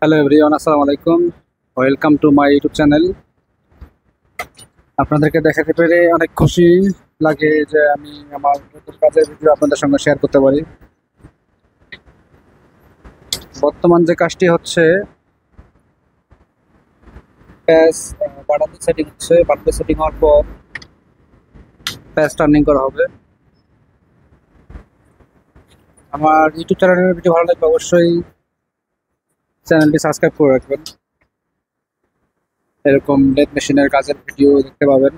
Hello everyone, আসসালামু আলাইকুম। Welcome to my YouTube channel. আপনাদেরকে দেখাতে পেরে অনেক খুশি লাগে যে আমি আমার নতুন কাজের ভিডিও আপনাদের সঙ্গে শেয়ার করতে পারি। বর্তমান যে কাজটি হচ্ছে, প্যাচ বাটন সেটিং হচ্ছে। বাটন সেটিং হওয়ার পর প্যাচ টার্নিং করা হবে। আমার ইউটিউব চ্যানেলের ভিডিও ভালো লাগবে অবশ্যই চ্যানেলটি সাবস্ক্রাইব করে রাখবেন। এরকম লেদ মেশিনের কাজের ভিডিও দেখতে পাবেন।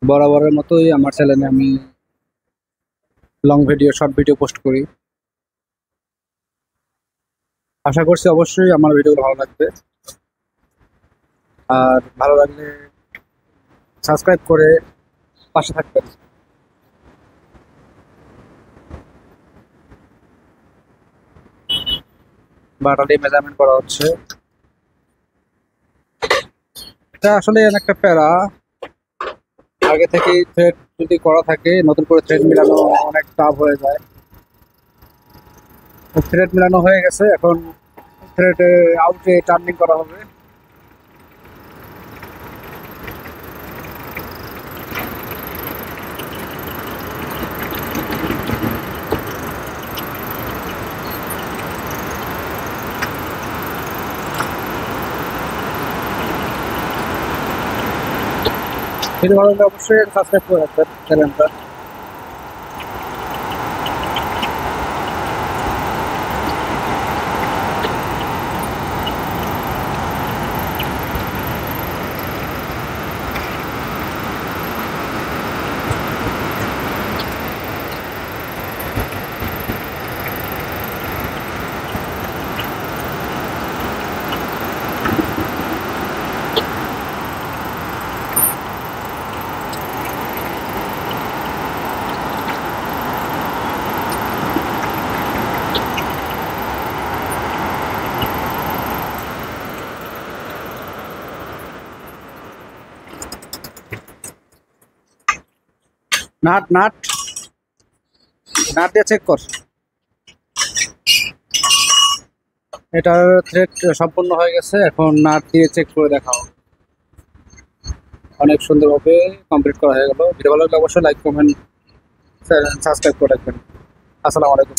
বরাবরের মতোই আমার চ্যানেলে আমি long video, short video post করি। আশা করছি অবশ্যই আমার ভিডিওগুলো ভালো লাগবে, আর ভালো লাগলে সাবস্ক্রাইব করে পাশে থাকবেন। বাটালি মেজারমেন্ট করা হচ্ছে। এটা আসলে অনেকটা প্যারা। আগে থেকেই থ্রেড যদি করা থাকে, নতুন করে থ্রেড মিলানো অনেক টাফ হয়ে যায়। থ্রেড মিলানো হয়ে গেছে, এখন থ্রেড আউটে টার্নিং করা হবে। ভিডিও ভালো লাগলে অবশ্যই সাবস্ক্রাইব করে রাখবেন চ্যানেলটা। নাট নাট নাট দিয়ে চেক কর। এটার থ্রেড সম্পূর্ণ হয়ে গেছে, এখন নাট দিয়ে চেক করে দেখাও। অনেক সুন্দরভাবে কমপ্লিট করা হয়ে গেল। ভিডিও ভালো লাগলে অবশ্যই লাইক, কমেন্ট, সাবস্ক্রাইব করে রাখবেন। আসসালামু আলাইকুম।